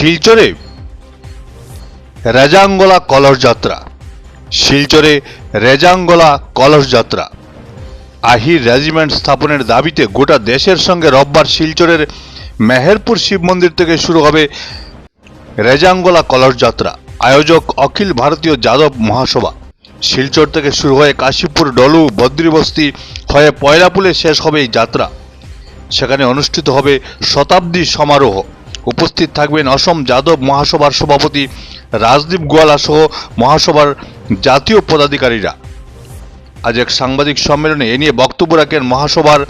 শিলচরে রেজাঙ্গলা কলস যাত্রা। শিলচরে রেজাঙ্গলা কলস যাত্রা। আহির রেজিমেন্ট স্থাপনের দাবিতে গোটা দেশের সঙ্গে রোববার শিলচরের মেহেরপুর শিব মন্দির থেকে শুরু হবে রেজাঙ্গলা কলস যাত্রা। আয়োজক অখিল ভারতীয় যাদব মহাসভা। শিলচর থেকে শুরু হয়ে কাশীপুর, ডলু, বদ্রীবস্তি হয়ে পয়লাপুলে শেষ হবে এই যাত্রা। সেখানে অনুষ্ঠিত হবে শতাব্দী সমারোহ। উপস্থিত থাকবেন অসম যাদব মহাসভার সভাপতি রাজদীপ গোয়ালা সহ মহাসভার জাতীয় পদাধিকারীরা। আজ এক সাংবাদিক সম্মেলনে এ নিয়ে বক্তব্য রাখেন মহাসভার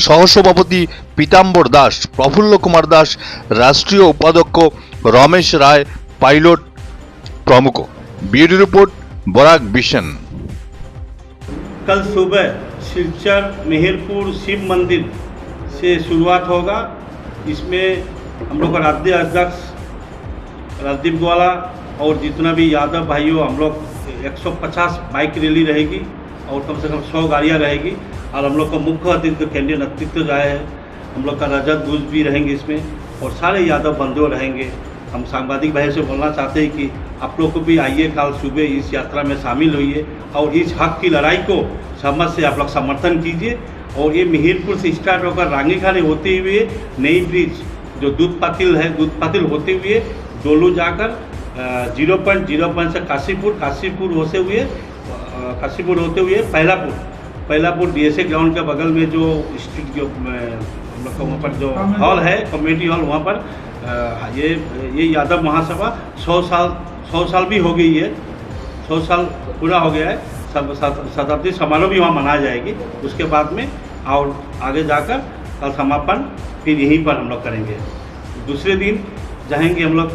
সহসভাপতি পীতাম্বর দাস, প্রফুল্ল কুমার দাস, রাষ্ট্রীয় উপাধ্যক্ষ রমেশ রায় পাইলট प्रमुख। Bureau report Barak Bishan. कल सुबह सिलचर मेहरपुर शिव मंदिर से शुरुआत होगा। इसमें हम लोग का राज्य अध्यक्ष राजदीप गोवाला और जितना भी यादव भाइयों, हम लोग 150 बाइक रैली रहेगी और कम से कम 100 गाड़ियाँ रहेगी। और हम लोग का मुख्य अतिथि केंद्रीय नेतृत्व जो है, हम लोग का रजत दूज भी रहेंगे इसमें, और सारे यादव बंधु रहेंगे। हम सांबादिक भाई से बोलना चाहते हैं कि आप लोग को भी आइए, कल सुबह इस यात्रा में शामिल होइए और इस हक की लड़ाई को समझ से आप लोग समर्थन कीजिए। और ये मेहरपुर से स्टार्ट होकर रांगीखाने होते हुए नई ब्रिज जो दूध पातिल होते हुए डोलू जाकर 0.0 से काशीपुर होते हुए पहलापुर DSA ग्राउंड के बगल में जो स्ट्रीट जो हम लोग का वहाँ पर जो हॉल है, कम्युनिटी हॉल, वहाँ पर ये यादव महासभा 100 साल भी हो गई है, 100 साल पूरा हो गया है। शताब्दी समारोह भी वहाँ मनाया जाएगी। उसके बाद में और आगे जाकर कल समापन फिर यहीं पर हम लोग करेंगे। दूसरे दिन जाएंगे हम लोग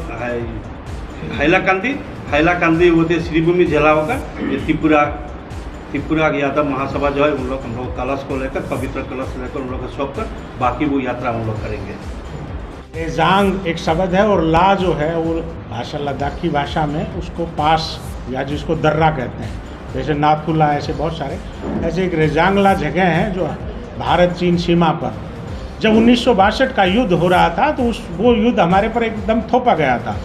हैलाकांदी होते श्रीभूमि झेला होकर ये त्रिपुरा यादव महासभा जो है, हम लोग कलश को लेकर, पवित्र कलश लेकर उन लोग को सौंप कर बाकी वो यात्रा हम लोग करेंगे। रेजांग एक शब्द है और ला जो है वो भाषा लद्दाखी भाषा में उसको पास या जिसको दर्रा कहते हैं, जैसे नाथुला, ऐसे बहुत सारे ऐसे एक रेजांगला जगह है जो भारत चीन सीमा पर जब 1962 का युद्ध हो रहा था तो वो युद्ध हमारे पर एकदम थोपा गया था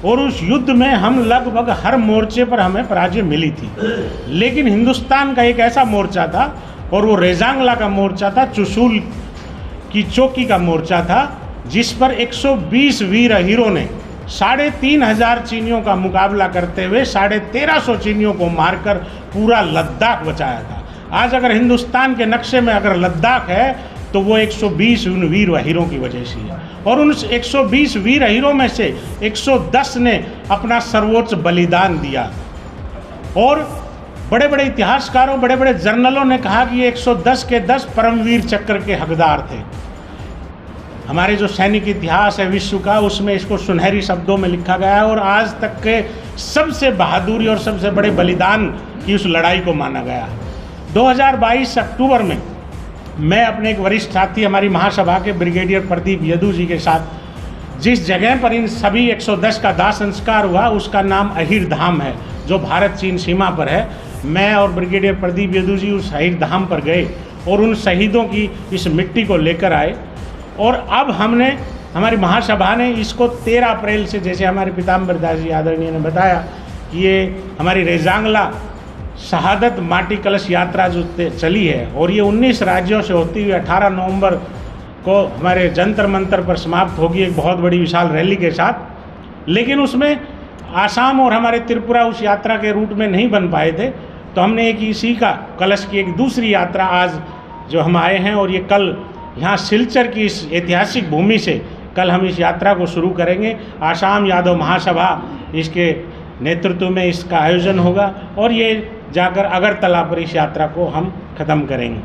और उस युद्ध में हम लगभग हर मोर्चे पर हमें पराजय मिली थी। लेकिन हिंदुस्तान का एक ऐसा मोर्चा था और वो रेजांगला का मोर्चा था, चुशूल की चौकी का मोर्चा था, जिस पर 120 वीर हीरो ने 3500 चीनियों का मुकाबला करते हुए 1350 चीनियों को मारकर पूरा लद्दाख बचाया था। आज अगर हिंदुस्तान के नक्शे में अगर लद्दाख है तो वो 120 उन वीर हीरों की वजह से है। और उन 120 वीर हीरों में से 110 ने अपना सर्वोच्च बलिदान दिया। और बड़े बड़े इतिहासकारों, बड़े बड़े जर्नलों ने कहा कि ये 110 के 10 परमवीर चक्र के हकदार थे। हमारे जो सैनिक इतिहास है विश्व का, उसमें इसको सुनहरी शब्दों में लिखा गया है और आज तक के सबसे बहादुरी और सबसे बड़े बलिदान की उस लड़ाई को माना गया। 2022 अक्टूबर में मैं अपने एक वरिष्ठ साथी हमारी महासभा के ब्रिगेडियर प्रदीप यदू जी के साथ जिस जगह पर इन सभी 110 का दाह संस्कार हुआ उसका नाम अहिर धाम है, जो भारत चीन सीमा पर है। मैं और ब्रिगेडियर प्रदीप यदू जी उस अहिर धाम पर गए और उन शहीदों की इस मिट्टी को लेकर आए। और अब हमने, हमारी महासभा ने इसको 13 अप्रैल से, जैसे हमारे पीताम्बर दास जी आदरणीय ने बताया, कि ये हमारी रेजांगला शहादत माटी कलश यात्रा जो चली है और ये 19 राज्यों से होती हुई 18 नवंबर को हमारे जंतर मंतर पर समाप्त होगी एक बहुत बड़ी विशाल रैली के साथ। लेकिन उसमें आसाम और हमारे त्रिपुरा उस यात्रा के रूट में नहीं बन पाए थे, तो हमने एक इसी का कलश की एक दूसरी यात्रा आज जो हम आए हैं और ये कल यहाँ सिलचर की इस ऐतिहासिक भूमि से कल हम इस यात्रा को शुरू करेंगे। आसाम यादव महासभा इसके नेतृत्व में इसका आयोजन होगा और ये जाकर अगरतला पर इस यात्रा को हम ख़त्म करेंगे।